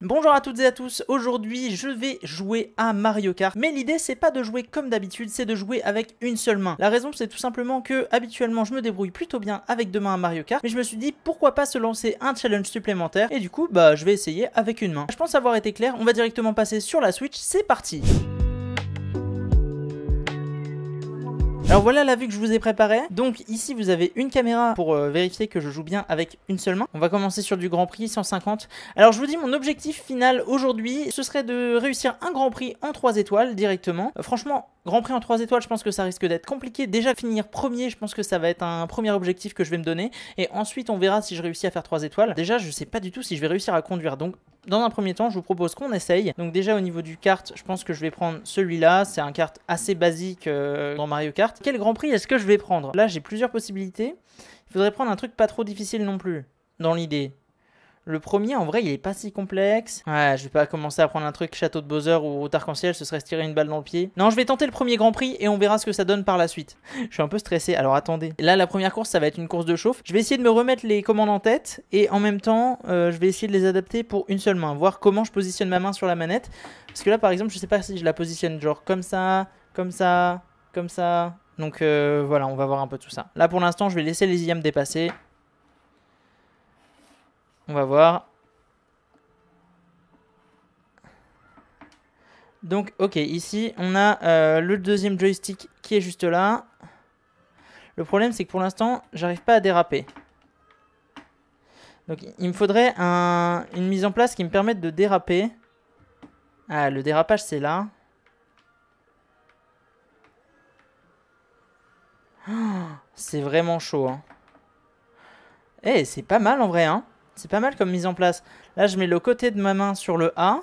Bonjour à toutes et à tous, aujourd'hui je vais jouer à Mario Kart, mais l'idée c'est pas de jouer comme d'habitude, c'est de jouer avec une seule main. La raison c'est tout simplement que habituellement je me débrouille plutôt bien avec deux mains à Mario Kart, mais je me suis dit pourquoi pas se lancer un challenge supplémentaire, et du coup je vais essayer avec une main. Je pense avoir été clair, on va directement passer sur la Switch, c'est parti. Alors voilà la vue que je vous ai préparée. Donc ici vous avez une caméra pour vérifier que je joue bien avec une seule main. On va commencer sur du Grand Prix 150. Alors je vous dis mon objectif final aujourd'hui, ce serait de réussir un Grand Prix en 3 étoiles directement. Franchement, Grand Prix en 3 étoiles, je pense que ça risque d'être compliqué. Déjà finir premier, je pense que ça va être un premier objectif que je vais me donner. Et ensuite on verra si je réussis à faire 3 étoiles. Déjà je sais pas du tout si je vais réussir à conduire. Donc dans un premier temps, je vous propose qu'on essaye. Donc déjà au niveau du kart, je pense que je vais prendre celui-là. C'est un kart assez basique dans Mario Kart. Quel Grand Prix est-ce que je vais prendre? Là, j'ai plusieurs possibilités. Il faudrait prendre un truc pas trop difficile non plus, dans l'idée. Le premier, en vrai, il est pas si complexe. Ouais, je vais pas commencer à prendre un truc Château de Bowser ou Route Arc-en-Ciel, ce serait se tirer une balle dans le pied. Non, je vais tenter le premier Grand Prix et on verra ce que ça donne par la suite. Je suis un peu stressé, alors attendez. Là, la première course, ça va être une course de chauffe. Je vais essayer de me remettre les commandes en tête et en même temps, je vais essayer de les adapter pour une seule main. Voir comment je positionne ma main sur la manette. Parce que là, par exemple, je sais pas si je la positionne genre comme ça, comme ça, comme ça. Donc voilà, on va voir un peu tout ça. Là, pour l'instant, je vais laisser les IA me dépasser. On va voir. Donc, ok, ici, on a le deuxième joystick qui est juste là. Le problème, c'est que pour l'instant, j'arrive pas à déraper. Donc, il me faudrait une mise en place qui me permette de déraper. Ah, le dérapage, c'est là. Oh, c'est vraiment chaud, hein. Eh, c'est pas mal en vrai, hein. C'est pas mal comme mise en place. Là, je mets le côté de ma main sur le A.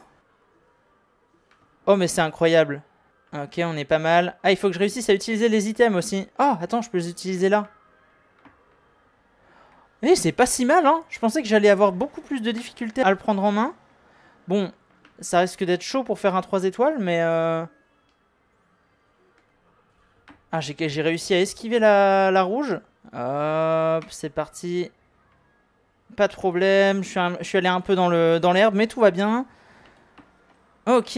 Oh, mais c'est incroyable. Ok, on est pas mal. Ah, il faut que je réussisse à utiliser les items aussi. Oh, attends, je peux les utiliser là. Eh, c'est pas si mal, hein. Je pensais que j'allais avoir beaucoup plus de difficultés à le prendre en main. Bon, ça risque d'être chaud pour faire un 3 étoiles, mais... Ah, j'ai réussi à esquiver la rouge. Hop, c'est parti. Pas de problème. Je suis allé un peu dans l'herbe, mais tout va bien. Ok,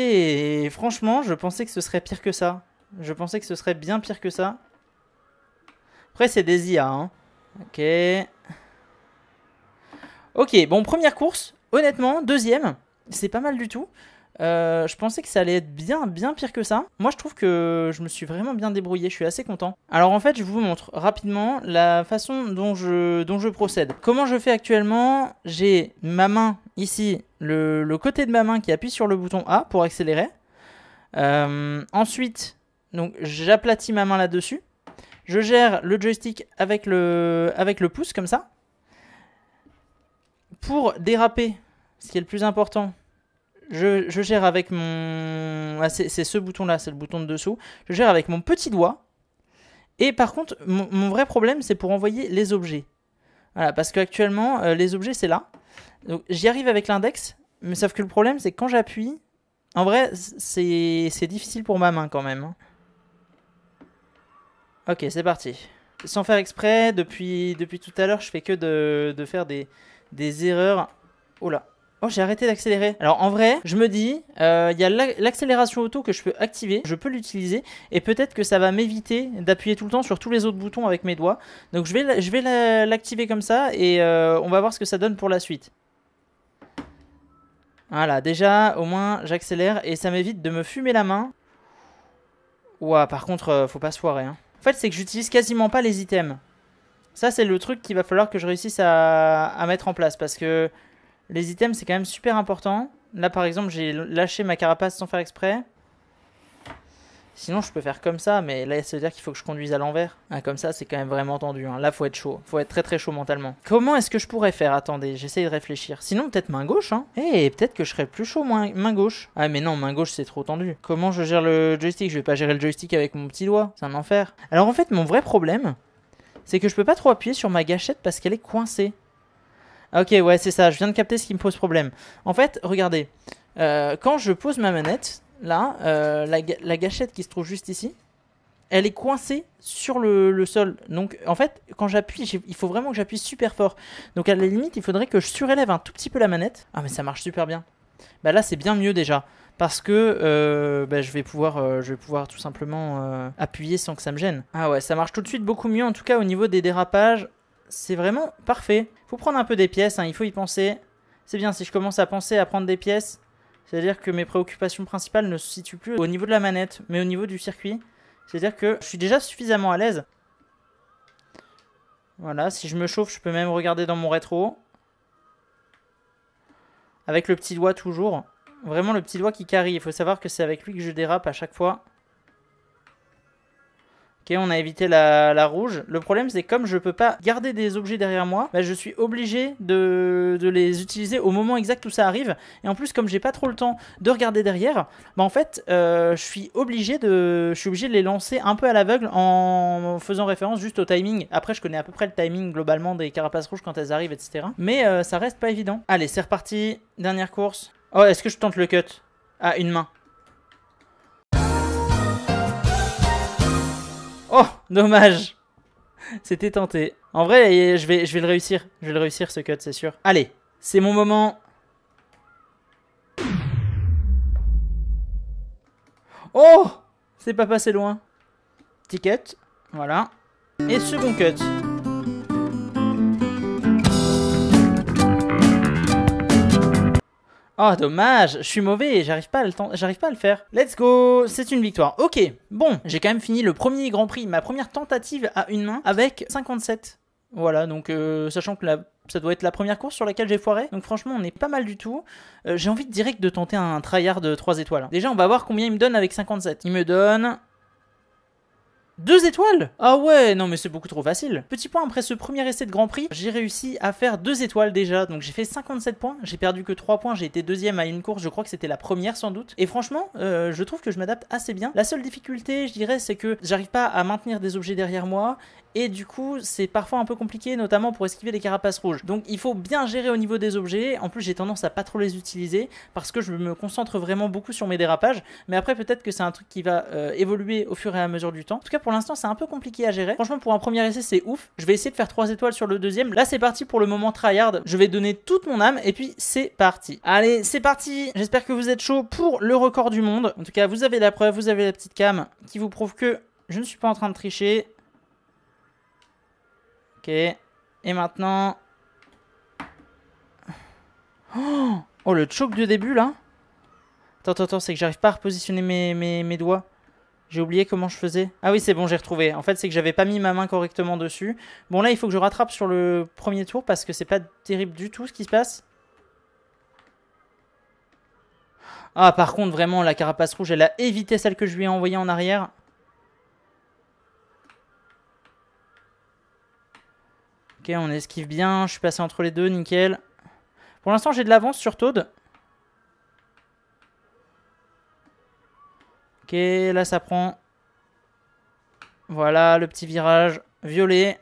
franchement, je pensais que ce serait pire que ça. Je pensais que ce serait bien pire que ça. Après, c'est des IA, hein. Ok. Ok, bon, première course. Honnêtement, deuxième. C'est pas mal du tout. Je pensais que ça allait être bien pire que ça. Moi, je trouve que je me suis vraiment bien débrouillé. Je suis assez content. Alors, en fait, je vous montre rapidement la façon dont je procède. Comment je fais actuellement? J'ai ma main ici, le côté de ma main qui appuie sur le bouton A pour accélérer. Ensuite, donc j'aplatis ma main là-dessus. Je gère le joystick avec le pouce, comme ça. Pour déraper, ce qui est le plus important, je gère avec mon... Ah, c'est ce bouton-là, c'est le bouton de dessous. Je gère avec mon petit doigt. Et par contre, mon vrai problème, c'est pour envoyer les objets. Voilà, parce qu'actuellement, les objets, c'est là. Donc j'y arrive avec l'index, mais sauf que le problème, c'est que quand j'appuie... En vrai, c'est difficile pour ma main quand même, hein. Ok, c'est parti. Sans faire exprès, depuis tout à l'heure, je fais que de faire des erreurs. Oh là. Oh, j'ai arrêté d'accélérer. Alors en vrai, je me dis, il y a l'accélération auto que je peux activer, je peux l'utiliser, et peut-être que ça va m'éviter d'appuyer tout le temps sur tous les autres boutons avec mes doigts. Donc je vais l'activer comme ça, et on va voir ce que ça donne pour la suite. Voilà, déjà, au moins, j'accélère, et ça m'évite de me fumer la main. Ouah, par contre, faut pas se foirer, hein. En fait, c'est que j'utilise quasiment pas les items. Ça, c'est le truc qu'il va falloir que je réussisse à mettre en place, parce que... Les items, c'est quand même super important. Là, par exemple, j'ai lâché ma carapace sans faire exprès. Sinon, je peux faire comme ça, mais là, ça veut dire qu'il faut que je conduise à l'envers. Ah, comme ça, c'est quand même vraiment tendu, hein. Là, faut être chaud. Faut être très chaud mentalement. Comment est-ce que je pourrais faire? Attendez, j'essaye de réfléchir. Sinon, peut-être main gauche, hein. Eh, peut-être que je serais plus chaud, main gauche. Ah, mais non, main gauche, c'est trop tendu. Comment je gère le joystick? Je vais pas gérer le joystick avec mon petit doigt. C'est un enfer. Alors, en fait, mon vrai problème, c'est que je peux pas trop appuyer sur ma gâchette parce qu'elle est coincée. Ok, ouais, c'est ça, je viens de capter ce qui me pose problème. En fait, regardez, quand je pose ma manette, là, la gâchette qui se trouve juste ici, elle est coincée sur le sol. Donc, en fait, quand j'appuie, il faut vraiment que j'appuie super fort. Donc, à la limite, il faudrait que je surélève un tout petit peu la manette. Ah, mais ça marche super bien. Bah là c'est bien mieux déjà. Parce que je vais pouvoir tout simplement appuyer sans que ça me gêne. Ah ouais, ça marche tout de suite beaucoup mieux. En tout cas, au niveau des dérapages, c'est vraiment parfait. Faut prendre un peu des pièces, hein, il faut y penser. C'est bien si je commence à penser à prendre des pièces. C'est-à-dire que mes préoccupations principales ne se situent plus au niveau de la manette, mais au niveau du circuit. C'est-à-dire que je suis déjà suffisamment à l'aise. Voilà, si je me chauffe, je peux même regarder dans mon rétro. Avec le petit doigt toujours. Vraiment le petit doigt qui carry. Il faut savoir que c'est avec lui que je dérape à chaque fois. Ok, on a évité la rouge. Le problème, c'est que comme je peux pas garder des objets derrière moi, bah, je suis obligé de les utiliser au moment exact où ça arrive. Et en plus, comme j'ai pas trop le temps de regarder derrière, bah en fait, je suis obligé de les lancer un peu à l'aveugle en faisant référence juste au timing. Après, je connais à peu près le timing globalement des carapaces rouges quand elles arrivent, etc. Mais ça reste pas évident. Allez, c'est reparti. Dernière course. Oh, est-ce que je tente le cut? Ah, une main. Oh, dommage. C'était tenté. En vrai, je vais le réussir. Je vais le réussir ce cut, c'est sûr. Allez, c'est mon moment. Oh, c'est pas passé loin. Petit cut, voilà. Et second cut. Oh, dommage, je suis mauvais, j'arrive pas à le faire. Let's go, c'est une victoire. Ok, bon, j'ai quand même fini le premier Grand Prix, ma première tentative à une main avec 57. Voilà, donc sachant que ça doit être la première course sur laquelle j'ai foiré. Donc franchement, on est pas mal du tout. J'ai envie direct de tenter un tryhard de 3 étoiles. Déjà, on va voir combien il me donne avec 57. Il me donne 2 étoiles. Ah ouais, non mais c'est beaucoup trop facile. Petit point, après ce premier essai de Grand Prix, j'ai réussi à faire 2 étoiles déjà. Donc j'ai fait 57 points, j'ai perdu que 3 points, j'ai été deuxième à une course, je crois que c'était la première sans doute. Et franchement, je trouve que je m'adapte assez bien. La seule difficulté, je dirais, c'est que j'arrive pas à maintenir des objets derrière moi. Et du coup, c'est parfois un peu compliqué, notamment pour esquiver les carapaces rouges. Donc il faut bien gérer au niveau des objets. En plus, j'ai tendance à pas trop les utiliser parce que je me concentre vraiment beaucoup sur mes dérapages. Mais après, peut-être que c'est un truc qui va évoluer au fur et à mesure du temps. En tout cas, pour l'instant, c'est un peu compliqué à gérer. Franchement, pour un premier essai, c'est ouf. Je vais essayer de faire 3 étoiles sur le deuxième. Là, c'est parti pour le moment tryhard. Je vais donner toute mon âme et puis c'est parti. Allez, c'est parti. J'espère que vous êtes chaud pour le record du monde. En tout cas, vous avez la preuve, vous avez la petite cam qui vous prouve que je ne suis pas en train de tricher. Ok, et maintenant... Oh, le choke de début, là. Attends, c'est que j'arrive pas à repositionner mes doigts. J'ai oublié comment je faisais. Ah oui, c'est bon, j'ai retrouvé. En fait, c'est que j'avais pas mis ma main correctement dessus. Bon, là, il faut que je rattrape sur le premier tour parce que c'est pas terrible du tout ce qui se passe. Ah, par contre, vraiment, la carapace rouge, elle a évité celle que je lui ai envoyée en arrière. Ok, on esquive bien. Je suis passé entre les deux, nickel. Pour l'instant, j'ai de l'avance sur Toad. Ok, là, ça prend. Voilà, le petit virage violet.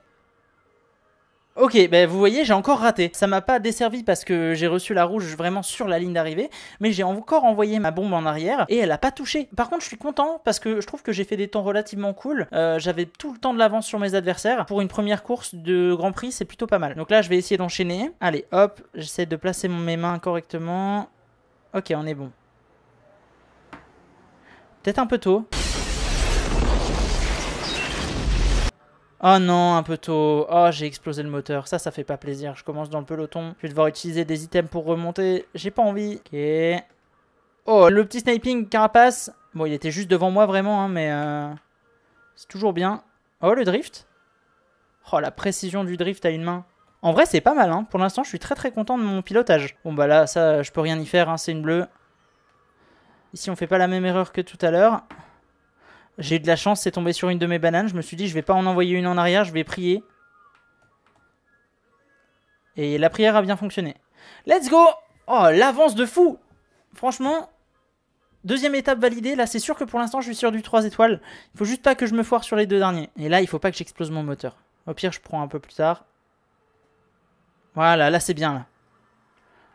Ok, ben vous voyez, j'ai encore raté. Ça m'a pas desservi parce que j'ai reçu la rouge vraiment sur la ligne d'arrivée. Mais j'ai encore envoyé ma bombe en arrière et elle a pas touché. Par contre, je suis content parce que je trouve que j'ai fait des temps relativement cool. J'avais tout le temps de l'avance sur mes adversaires. Pour une première course de Grand Prix, c'est plutôt pas mal. Donc là, je vais essayer d'enchaîner. Allez, hop, j'essaie de placer mes mains correctement. Ok, on est bon. Peut-être un peu tôt. Oh non, un peu tôt. Oh, j'ai explosé le moteur. Ça fait pas plaisir. Je commence dans le peloton. Je vais devoir utiliser des items pour remonter. J'ai pas envie. Ok. Oh, le petit sniping carapace. Bon, il était juste devant moi vraiment, hein, mais c'est toujours bien. Oh, le drift. Oh, la précision du drift à une main. En vrai, c'est pas mal. Hein. Pour l'instant, je suis très content de mon pilotage. Bon, bah là, ça, je peux rien y faire. Hein, c'est une bleue. Ici, on fait pas la même erreur que tout à l'heure. J'ai eu de la chance, c'est tombé sur une de mes bananes. Je me suis dit, je vais pas en envoyer une en arrière, je vais prier. Et la prière a bien fonctionné. Let's go! Oh, l'avance de fou! Franchement, deuxième étape validée. Là, c'est sûr que pour l'instant, je suis sur du 3 étoiles. Il faut juste pas que je me foire sur les deux derniers. Et là, il faut pas que j'explose mon moteur. Au pire, je prends un peu plus tard. Voilà, là, c'est bien. Là.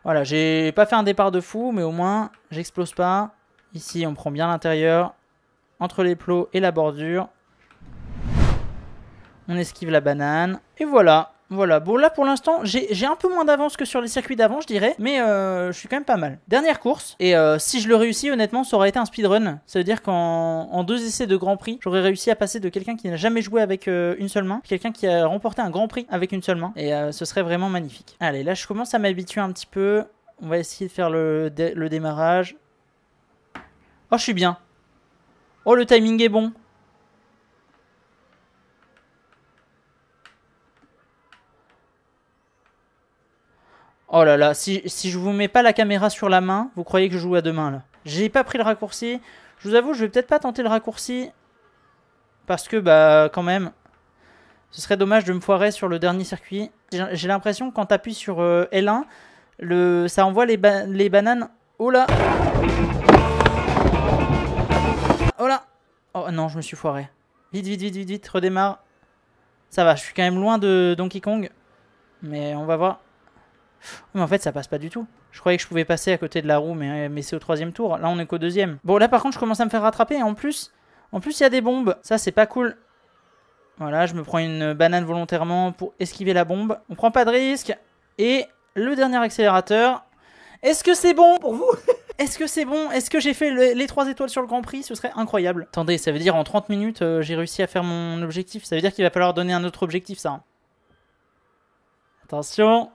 Voilà, j'ai pas fait un départ de fou, mais au moins, j'explose pas. Ici, on prend bien l'intérieur. Entre les plots et la bordure. On esquive la banane. Et voilà. Voilà, bon là pour l'instant j'ai un peu moins d'avance que sur les circuits d'avant je dirais, mais je suis quand même pas mal. Dernière course, et si je le réussis honnêtement ça aurait été un speedrun, ça veut dire qu'en 2 essais de Grand Prix, j'aurais réussi à passer de quelqu'un qui n'a jamais joué avec une seule main, quelqu'un qui a remporté un Grand Prix avec une seule main, et ce serait vraiment magnifique. Allez là je commence à m'habituer un petit peu, on va essayer de faire le démarrage. Oh je suis bien, oh le timing est bon. Oh là là, si je vous mets pas la caméra sur la main, vous croyez que je joue à deux mains là. J'ai pas pris le raccourci. Je vous avoue, je vais peut-être pas tenter le raccourci. Parce que, bah, quand même, ce serait dommage de me foirer sur le dernier circuit. J'ai l'impression que quand t'appuies sur L1, ça envoie les bananes. Oh là! Oh là! Oh non, je me suis foiré. Vite, vite, vite, vite, vite, redémarre. Ça va, je suis quand même loin de Donkey Kong. Mais on va voir. Mais en fait ça passe pas du tout. Je croyais que je pouvais passer à côté de la roue mais c'est au 3e tour. Là on est qu'au 2e. Bon là par contre je commence à me faire rattraper. Et en plus il y a des bombes. Ça c'est pas cool. Voilà je me prends une banane volontairement pour esquiver la bombe. On prend pas de risque. Et le dernier accélérateur. Est-ce que c'est bon pour vous? Est-ce que c'est bon? Est-ce que j'ai fait les 3 étoiles sur le Grand Prix? Ce serait incroyable. Attendez, ça veut dire en 30 minutes j'ai réussi à faire mon objectif. Ça veut dire qu'il va falloir donner un autre objectif ça hein. Attention.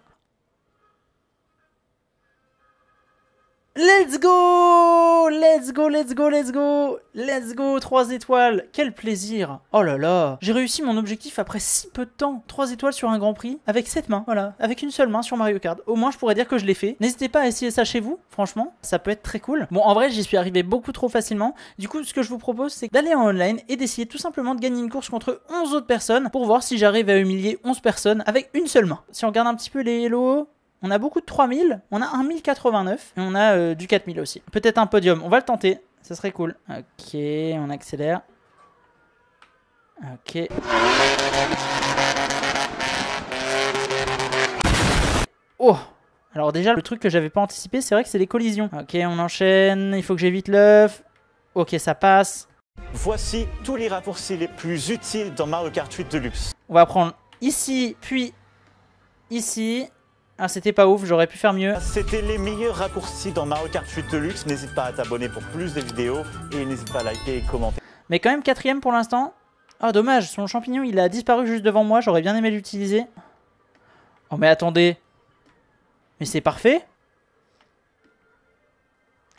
Let's go! Let's go, let's go, let's go! Let's go, 3 étoiles! Quel plaisir! Oh là là! J'ai réussi mon objectif après si peu de temps. 3 étoiles sur un Grand Prix, avec 7 mains, voilà. Avec une seule main sur Mario Kart. Au moins, je pourrais dire que je l'ai fait. N'hésitez pas à essayer ça chez vous, franchement. Ça peut être très cool. Bon, en vrai, j'y suis arrivé beaucoup trop facilement. Du coup, ce que je vous propose, c'est d'aller en online et d'essayer tout simplement de gagner une course contre 11 autres personnes pour voir si j'arrive à humilier 11 personnes avec une seule main. Si on regarde un petit peu les hello... On a beaucoup de 3000, on a un 1089 et on a du 4000 aussi. Peut-être un podium, on va le tenter, ça serait cool. Ok, on accélère. Ok. Oh! Alors déjà, le truc que j'avais pas anticipé, c'est vrai que c'est les collisions. Ok, on enchaîne, il faut que j'évite l'œuf. Ok, ça passe. Voici tous les raccourcis les plus utiles dans Mario Kart 8 Deluxe. On va prendre ici, puis ici. Ah, c'était pas ouf, j'aurais pu faire mieux. C'était les meilleurs raccourcis dans Mario Kart 8 Deluxe. N'hésite pas à t'abonner pour plus de vidéos et n'hésite pas à liker et commenter. Mais quand même 4ème pour l'instant. Ah, dommage, son champignon il a disparu juste devant moi, j'aurais bien aimé l'utiliser. Oh, mais attendez. Mais c'est parfait.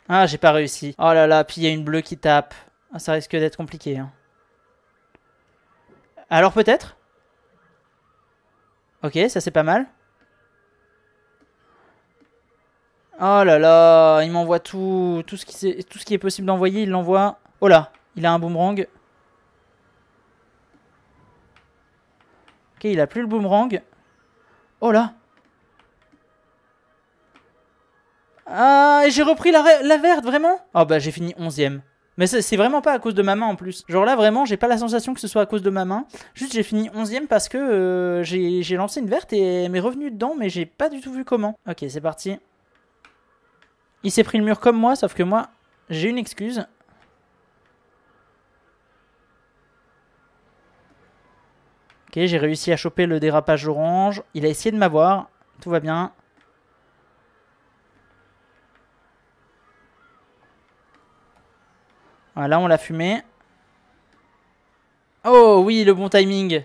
Ah, j'ai pas réussi. Oh là là, puis il y a une bleue qui tape. Ah, ça risque d'être compliqué. Hein. Alors peut-être. Ok, ça c'est pas mal. Oh là là, il m'envoie tout ce qui est possible d'envoyer, il l'envoie. Oh là, il a un boomerang. Ok, il a plus le boomerang. Oh là. Ah, et j'ai repris la verte, vraiment? Oh bah j'ai fini 11ème. Mais c'est vraiment pas à cause de ma main en plus. Genre là vraiment j'ai pas la sensation que ce soit à cause de ma main. Juste j'ai fini 11ème parce que j'ai lancé une verte et elle m'est revenue dedans mais j'ai pas du tout vu comment. Ok, c'est parti. Il s'est pris le mur comme moi, sauf que moi, j'ai une excuse. Ok, j'ai réussi à choper le dérapage orange. Il a essayé de m'avoir. Tout va bien. Voilà, on l'a fumé. Oh oui, le bon timing.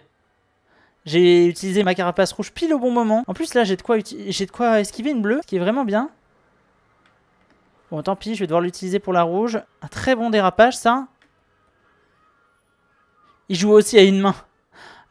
J'ai utilisé ma carapace rouge pile au bon moment. En plus, là, j'ai de quoi esquiver une bleue, ce qui est vraiment bien. Bon, tant pis, je vais devoir l'utiliser pour la rouge. Un très bon dérapage, ça. Il joue aussi à une main.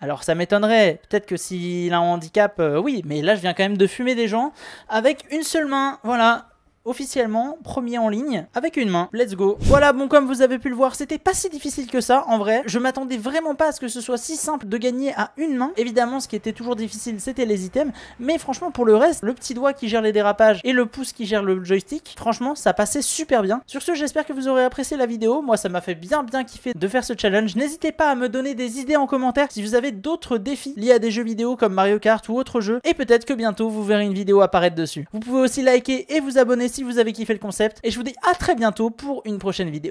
Alors, ça m'étonnerait. Peut-être que s'il a un handicap, oui. Mais là, je viens quand même de fumer des gens avec une seule main. Voilà. Officiellement, premier en ligne, avec une main. Let's go. Voilà, bon, comme vous avez pu le voir, c'était pas si difficile que ça, en vrai. Je m'attendais vraiment pas à ce que ce soit si simple de gagner à une main. Évidemment, ce qui était toujours difficile, c'était les items. Mais franchement, pour le reste, le petit doigt qui gère les dérapages et le pouce qui gère le joystick, franchement, ça passait super bien. Sur ce, j'espère que vous aurez apprécié la vidéo. Moi, ça m'a fait bien kiffer de faire ce challenge. N'hésitez pas à me donner des idées en commentaire si vous avez d'autres défis liés à des jeux vidéo comme Mario Kart ou autres jeux. Et peut-être que bientôt, vous verrez une vidéo apparaître dessus. Vous pouvez aussi liker et vous abonner si vous avez kiffé le concept, et je vous dis à très bientôt pour une prochaine vidéo.